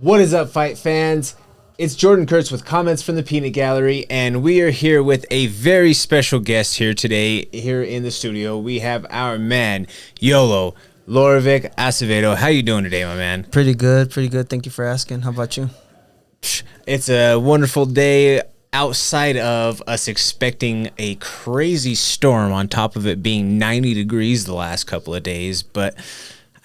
What is up, fight fans? It's Jordan Kurtz with Comments from the Peanut Gallery, and we are here with a very special guest here today, here in the studio. We have our man, Yolo, Llorrvic Acevedo. How you doing today, my man? Pretty good, pretty good. Thank you for asking. How about you? It's a wonderful day outside of us expecting a crazy storm on top of it being 90 degrees the last couple of days, but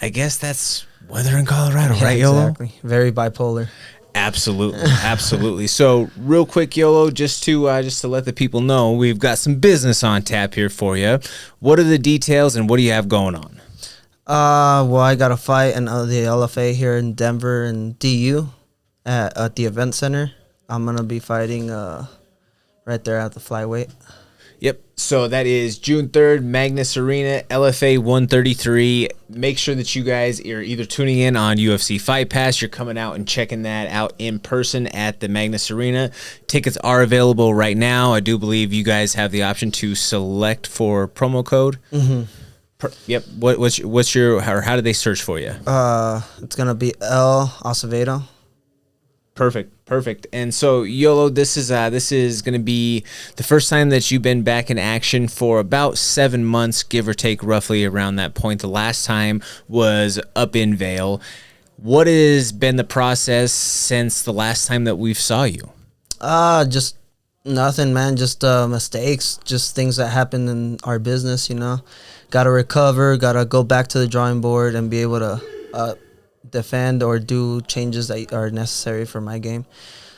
I guess that's weather in Colorado, right, Yolo? Exactly. Very bipolar. Absolutely, absolutely. So, real quick, Yolo, just to let the people know, we've got some business on tap here for you. What are the details, and what do you have going on? Well, I got a fight in the LFA here in Denver and DU at the event center. I'm gonna be fighting right there at the flyweight. Yep. So that is June 3rd, Magness Arena, LFA 133. Make sure that you guys are either tuning in on UFC Fight Pass, you're coming out and checking that out in person at the Magness Arena. Tickets are available right now. I do believe you guys have the option to select for promo code. Mm-hmm. Yep. What's your, or how do they search for you? It's gonna be L Acevedo. Perfect. And so, Yolo, this is going to be the first time that you've been back in action for about 7 months, give or take, roughly around that point. The last time was up in Vail. What has been the process since the last time that we've saw you? Just nothing, man. Just mistakes, just things that happen in our business. You know, gotta recover, gotta go back to the drawing board and be able to defend or do changes that are necessary for my game.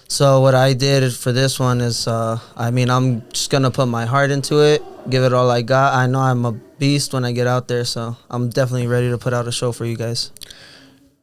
So what I did for this one is, I'm just going to put my heart into it, give it all I got. I know I'm a beast when I get out there, so I'm definitely ready to put out a show for you guys.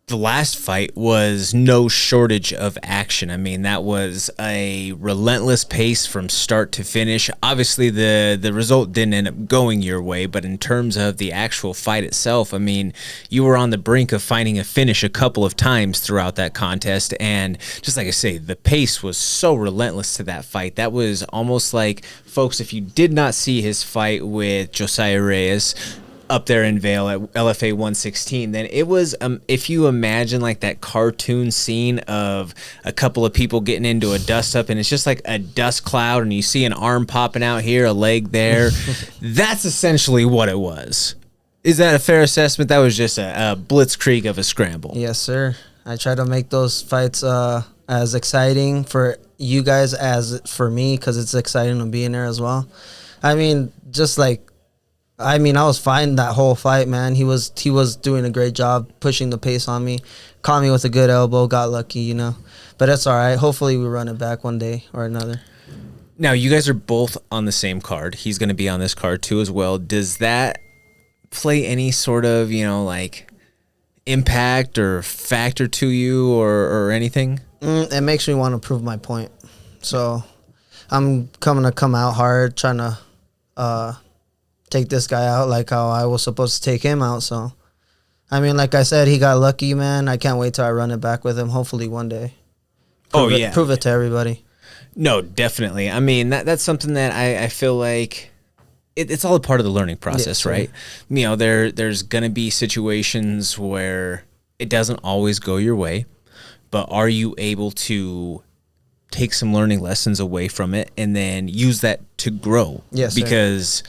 The last fight was no shortage of action. I mean, that was a relentless pace from start to finish. Obviously, the result didn't end up going your way, but in terms of the actual fight itself, I mean, you were on the brink of finding a finish a couple of times throughout that contest, and just like I say, the pace was so relentless to that fight. That was almost like, folks, if you did not see his fight with Josiah Reyes up there in Vail at LFA 116, then it was, if you imagine like that cartoon scene of a couple of people getting into a dust up and it's just like a dust cloud and you see an arm popping out here, a leg there. That's essentially what it was. Is that a fair assessment? That was just a blitzkrieg of a scramble. Yes, sir. I try to make those fights as exciting for you guys as for me, because it's exciting to be in there as well. I mean, I was fine that whole fight, man. He was doing a great job pushing the pace on me, caught me with a good elbow, got lucky, you know. But it's all right. Hopefully we run it back one day or another. Now, you guys are both on the same card. He's going to be on this card too as well. Does that play any sort of, like, impact or factor to you or anything? It makes me want to prove my point. So I'm going to come out hard, trying to take this guy out like how I was supposed to take him out. So, I mean, like I said, he got lucky, man. I can't wait till I run it back with him, hopefully one day. Prove it to everybody. No, definitely. I mean, that's something that I feel like it's all a part of the learning process, right? There's going to be situations where it doesn't always go your way, but are you able to take some learning lessons away from it and then use that to grow? Yes, because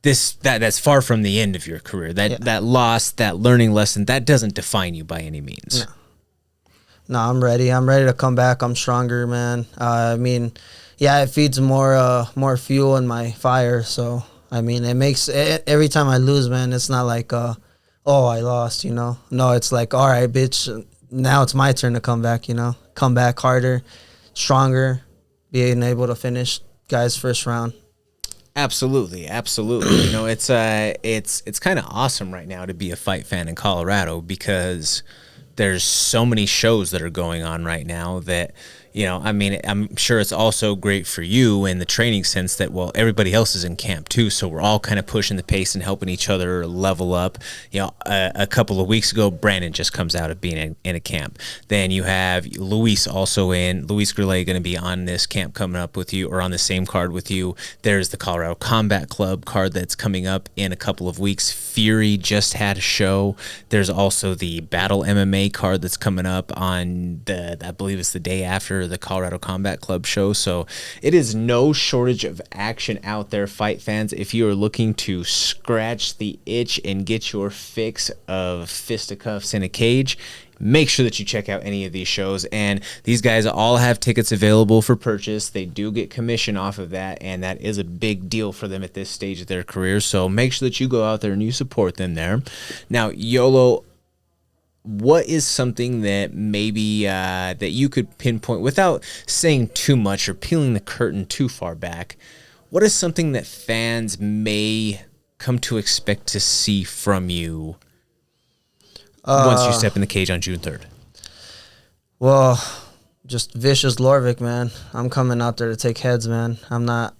that's far from the end of your career. That loss, that learning lesson, that doesn't define you by any means. No, I'm ready. I'm ready to come back. I'm stronger, man. It feeds more fuel in my fire. So, I mean, it makes it, every time I lose, man, it's not like, I lost, you know. No, it's like, all right, bitch, now it's my turn to come back, you know. Come back harder, stronger, being able to finish guys' first round. Absolutely. It's kind of awesome right now to be a fight fan in Colorado because there's so many shows that are going on right now that You know, I mean, I'm sure it's also great for you in the training sense that, well, everybody else is in camp too, so we're all kind of pushing the pace and helping each other level up. You know, a couple of weeks ago, Brandon just comes out of being in a camp. Then you have Luis also in. Luis Grillet going to be on this camp coming up with you, or on the same card with you. There's the Colorado Combat Club card that's coming up in a couple of weeks. Fury just had a show. There's also the Battle MMA card that's coming up on I believe it's the day after the Colorado Combat Club show. So it is no shortage of action out there, fight fans. If you are looking to scratch the itch and get your fix of fisticuffs in a cage, make sure that you check out any of these shows. And these guys all have tickets available for purchase. They do get commission off of that, and that is a big deal for them at this stage of their career. So make sure that you go out there and you support them there. Now, Yolo, what is something that maybe that you could pinpoint without saying too much or peeling the curtain too far back? What is something that fans may come to expect to see from you once you step in the cage on June 3rd? Well, just vicious Llorrvic, man. I'm coming out there to take heads, man. I'm not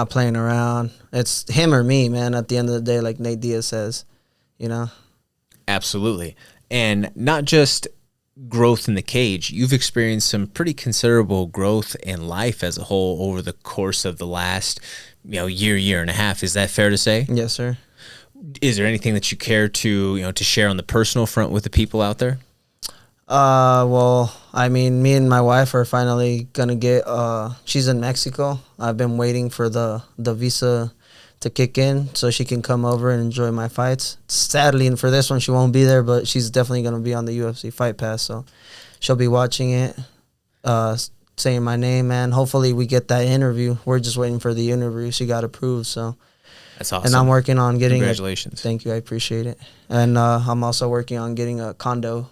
playing around. It's him or me, man, at the end of the day, like Nate Diaz says, you know? Absolutely. And not just growth in the cage, you've experienced some pretty considerable growth in life as a whole over the course of the last, year and a half. Is that fair to say? Yes, sir. Is there anything that you care to, to share on the personal front with the people out there? Well, I mean, me and my wife are finally gonna get, she's in Mexico. I've been waiting for the visa to kick in so she can come over and enjoy my fights. Sadly, and for this one, she won't be there, but she's definitely going to be on the UFC Fight Pass, so she'll be watching it, saying my name, man. Hopefully we get that interview. We're just waiting for the interview. She got approved, so. That's awesome. And I'm working on getting Congratulations. Thank you, I appreciate it. And I'm also working on getting a condo.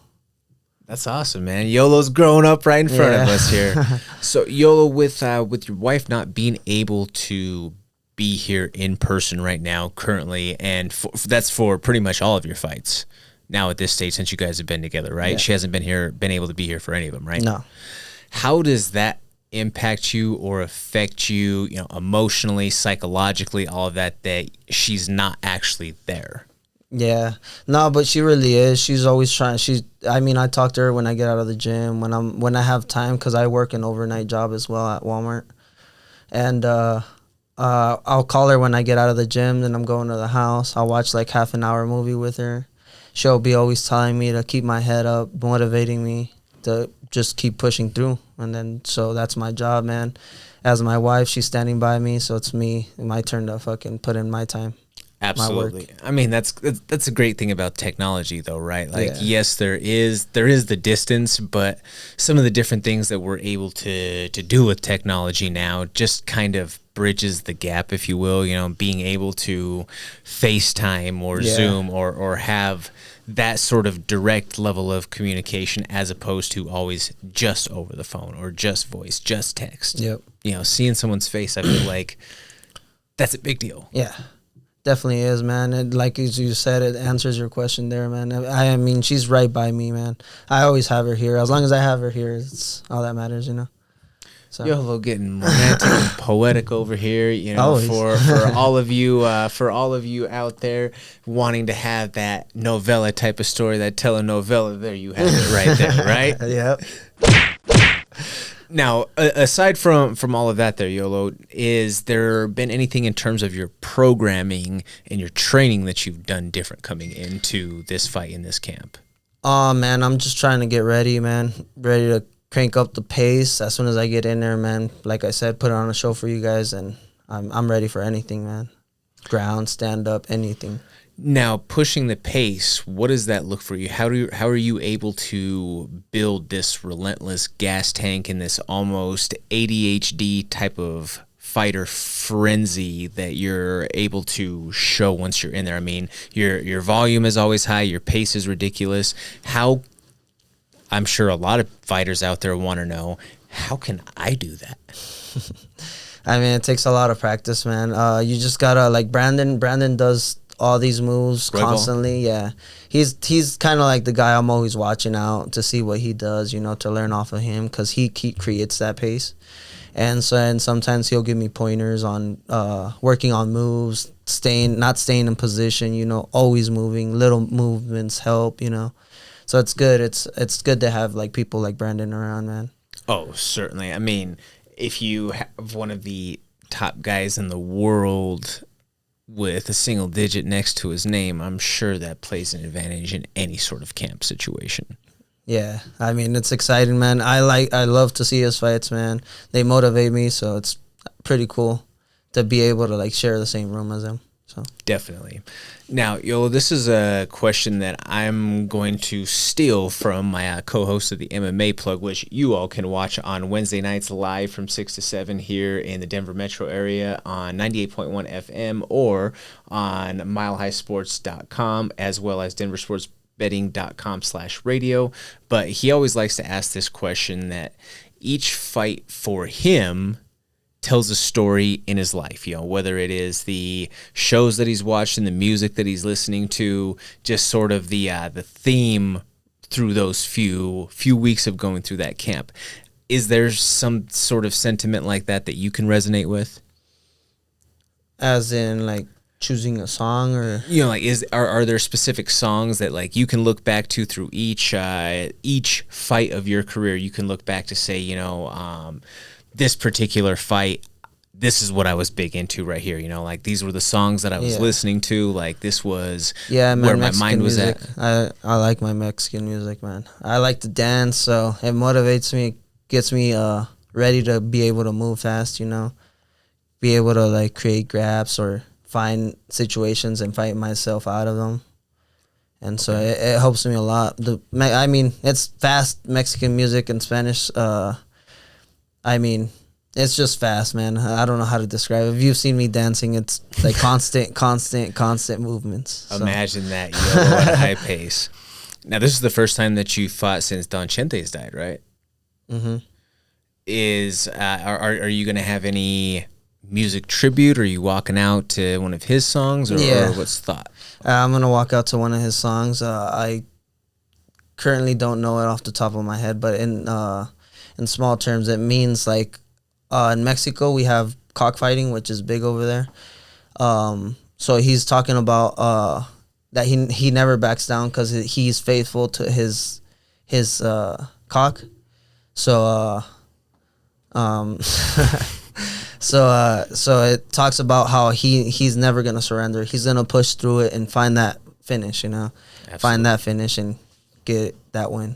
That's awesome, man. Yolo's growing up right in front of us here. So, Yolo, with your wife not being able to be here in person right now currently, and that's for pretty much all of your fights now at this stage since you guys have been together, right? Yeah. She hasn't been able to be here for any of them, right? No. How does that impact you or affect you, emotionally, psychologically, all of that she's not actually there? Yeah. No, but she really is. She's always trying. I talk to her when I get out of the gym, when I have time, because I work an overnight job as well at Walmart. And I'll call her when I get out of the gym, then I'm going to the house. I'll watch like half an hour movie with her. She'll be always telling me to keep my head up, motivating me to just keep pushing through. And then, so that's my job, man. As my wife, she's standing by me, so it's my turn to fucking put in my time. Absolutely. I mean, that's a great thing about technology, though, right? Like, yes, there is the distance, but some of the different things that we're able to do with technology now just kind of bridges the gap, if you will. Being able to FaceTime or Zoom or have that sort of direct level of communication as opposed to always just over the phone or just voice, just text. Yep. Seeing someone's face, I feel like that's a big deal. Yeah. Definitely is, man. And like as you said, it answers your question there, man. I mean, she's right by me, man. I always have her here. As long as I have her here, it's all that matters, So. Yolo getting romantic and poetic over here, for all of you out there wanting to have that novella type of story, that telenovela. There you have it, right there, right? Yep. Now, aside from all of that there, Yolo, is there been anything in terms of your programming and your training that you've done different coming into this fight in this camp? Oh, man, I'm just trying to get ready, man. Ready to crank up the pace as soon as I get in there, man. Like I said, put on a show for you guys, and I'm ready for anything, man. Ground, stand up, anything. Now, pushing the pace, what does that look for you? How are you able to build this relentless gas tank and this almost ADHD type of fighter frenzy that you're able to show once you're in there? I mean, your volume is always high, your pace is ridiculous. How, I'm sure a lot of fighters out there want to know, how can I do that? I mean, it takes a lot of practice, man. You just gotta, like Brandon does all these moves Rival. constantly. Yeah, he's kind of like the guy I'm always watching out to see what he does, to learn off of him, because he creates that pace. And sometimes he'll give me pointers on working on moves, not staying in position, always moving. Little movements help. So it's good. It's good to have like people like Brandon around, man. Oh, certainly. I mean, if you have one of the top guys in the world with a single digit next to his name, I'm sure that plays an advantage in any sort of camp situation. Yeah, I mean, it's exciting, man. I love to see his fights, man. They motivate me, so it's pretty cool to be able to like share the same room as him. So definitely. Now, Yolo, this is a question that I'm going to steal from my co-host of the MMA Plug, which you all can watch on Wednesday nights live from 6 to 7 here in the Denver metro area on 98.1 FM or on milehighsports.com, as well as denversportsbetting.com/radio. But he always likes to ask this question, that each fight for him tells a story in his life, whether it is the shows that he's watched and the music that he's listening to, just sort of the theme through those few weeks of going through that camp. Is there some sort of sentiment like that you can resonate with? As in, like, choosing a song, or are there specific songs that like you can look back to through each fight of your career? You can look back to say, this particular fight, this is what I was big into right here. Like these were the songs that I was listening to. Like this was where my mind was music. at. I like my Mexican music, man. I like to dance, so it motivates me, gets me ready to be able to move fast. Be able to like create grabs or find situations and fight myself out of them. And so it helps me a lot. It's fast Mexican music and Spanish. It's just fast, man. I don't know how to describe it. If you've seen me dancing, it's like constant movements. So. Imagine that, at a high pace. Now, this is the first time that you fought since Don Chente's died, right? Mm-hmm. Are you going to have any music tribute? Are you walking out to one of his songs, or what's the thought? I'm going to walk out to one of his songs. I currently don't know it off the top of my head, but in small terms, it means like in Mexico we have cockfighting, which is big over there. So he's talking about that he never backs down because he's faithful to his cock. So so it talks about how he's never gonna surrender. He's gonna push through it and find that finish. Absolutely. Find that finish and get that win.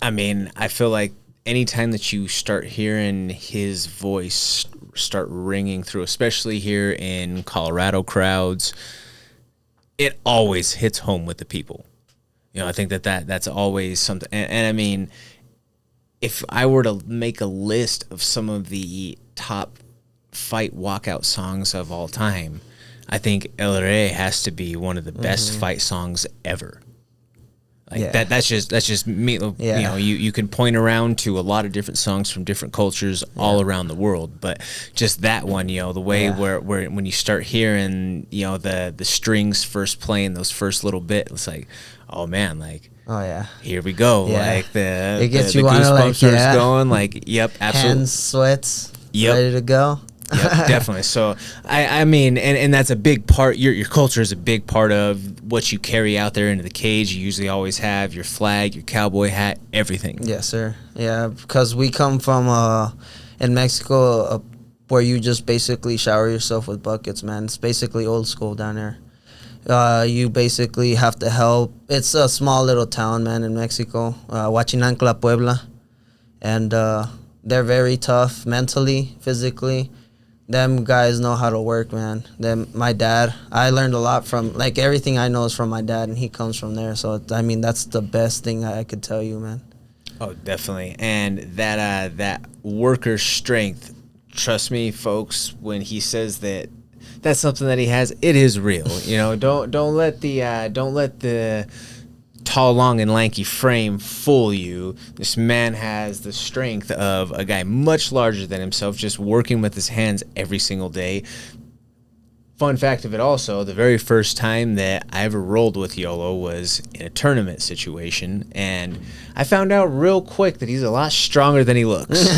I mean, I feel like anytime that you start hearing his voice start ringing through, especially here in Colorado crowds, it always hits home with the people. I think that's always something. And I mean, if I were to make a list of some of the top fight walkout songs of all time, I think El Rey has to be one of the best fight songs ever. Like that's just me. You can point around to a lot of different songs from different cultures all around the world, but just that one, the way where when you start hearing, the strings first playing those first little bit, it's like, oh man, like, oh yeah, here we go. Yeah. Like it gets the you goosebumps starts going. Like, yep, absolutely. Hands, sweats, ready to go. Yep, definitely. So I mean, and that's a big part. Your culture is a big part of what you carry out there into the cage. You usually always have your flag, your cowboy hat, everything. Yes, sir. Yeah, because we come from in Mexico where you just basically shower yourself with buckets, man. It's basically old school down there. You basically have to help. It's a small little town, man, in Mexico, Huachinancla, Puebla, and they're very tough mentally, physically. Them guys know how to work, man. My dad, I learned a lot from, like, everything I know is from my dad, and he comes from there. So, I mean, that's the best thing I could tell you, man. Oh, definitely. And that worker strength, trust me, folks, when he says that that's something that he has, it is real. Don't let the tall, long, and lanky frame fool you. This man has the strength of a guy much larger than himself, just working with his hands every single day. Fun fact of it also, the very first time that I ever rolled with Yolo was in a tournament situation, and I found out real quick that he's a lot stronger than he looks.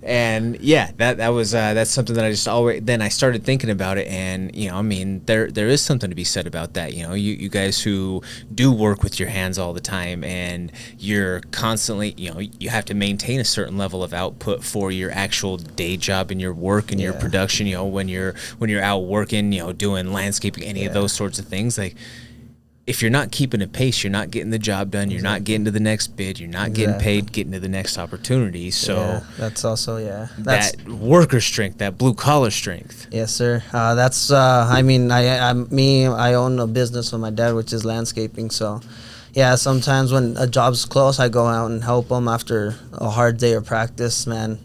And yeah, that was that's something that I just always, then I started thinking about it, and I mean, there is something to be said about that. You guys who do work with your hands all the time, and you're constantly, you have to maintain a certain level of output for your actual day job and your work and your production. When you're out working, doing landscaping, any of those sorts of things, like, if you're not keeping a pace, you're not getting the job done. You're not getting to the next bid. You're not getting paid, getting to the next opportunity. So that's also that worker strength, that blue collar strength. Yes, sir. That's I mean, I own a business with my dad, which is landscaping. So yeah, sometimes when a job's close, I go out and help them after a hard day of practice. Man,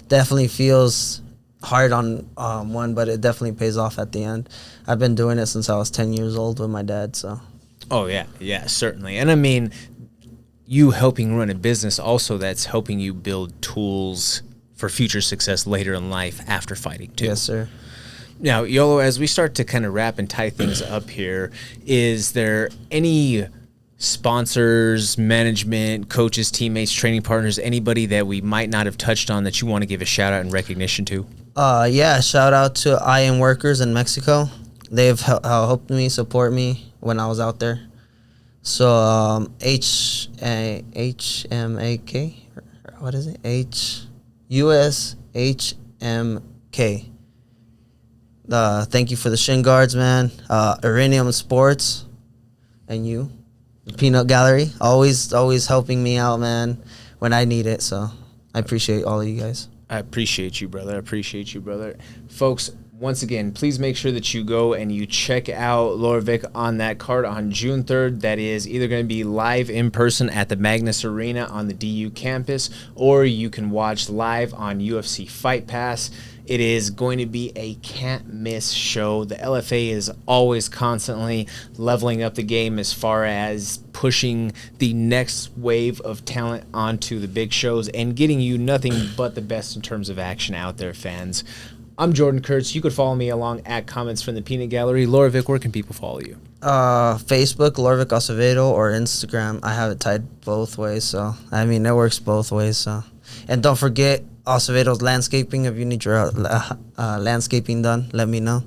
definitely feels hard on one, but it definitely pays off at the end. I've been doing it since I was 10 years old with my dad. So. Oh, yeah, certainly. And I mean, you helping run a business also, that's helping you build tools for future success later in life after fighting, too. Yes, sir. Now, Yolo, as we start to kind of wrap and tie things up here, is there any sponsors, management, coaches, teammates, training partners, anybody that we might not have touched on that you want to give a shout out and recognition to? Yeah, shout out to IM Workers in Mexico. They've helped me, support me when I was out there. So HMAK, what is it? USHMK. Thank you for the shin guards, man. Iridium Sports, and you, the Peanut Gallery, always helping me out, man, when I need it. So I appreciate all of you guys. I appreciate you, brother. Folks, once again, please make sure that you go and you check out Llorrvic on that card on June 3rd. That is either going to be live in person at the Magness Arena on the DU campus, or you can watch live on UFC Fight Pass. It is going to be a can't-miss show. The LFA is always constantly leveling up the game as far as pushing the next wave of talent onto the big shows and getting you nothing but the best in terms of action out there, fans. I'm Jordan Kurtz. You could follow me along at Comments from the Peanut Gallery. Llorrvic, where can people follow you? Facebook, Llorrvic Acevedo, or Instagram. I have it tied both ways, so I mean, it works both ways. So, and don't forget Acevedo's Landscaping. If you need your landscaping done, let me know.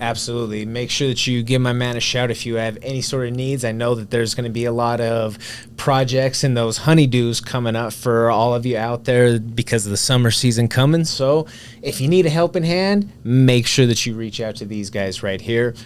Absolutely. Make sure that you give my man a shout if you have any sort of needs. I know that there's going to be a lot of projects and those honeydews coming up for all of you out there because of the summer season coming. So if you need a helping hand, make sure that you reach out to these guys right here.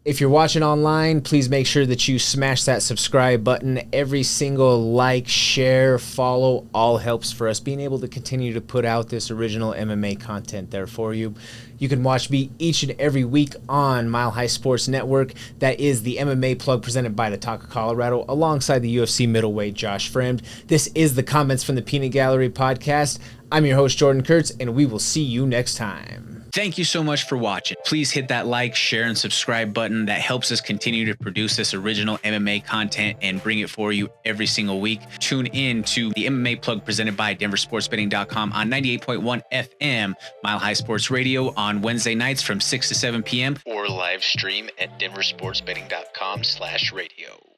If you're watching online, please make sure that you smash that subscribe button. Every single like, share, follow, all helps for us being able to continue to put out this original MMA content there for you. You can watch me each and every week on Mile High Sports Network. That is the MMA plug presented by the Talk of Colorado alongside the UFC middleweight Josh Fremd. This is the Comments from the Peanut Gallery podcast. I'm your host, Jordan Kurtz, and we will see you next time. Thank you so much for watching. Please hit that like, share, and subscribe button. That helps us continue to produce this original MMA content and bring it for you every single week. Tune in to the MMA plug presented by DenverSportsBetting.com on 98.1 FM, Mile High Sports Radio on Wednesday nights from 6 to 7 p.m. or live stream at DenverSportsBetting.com/radio.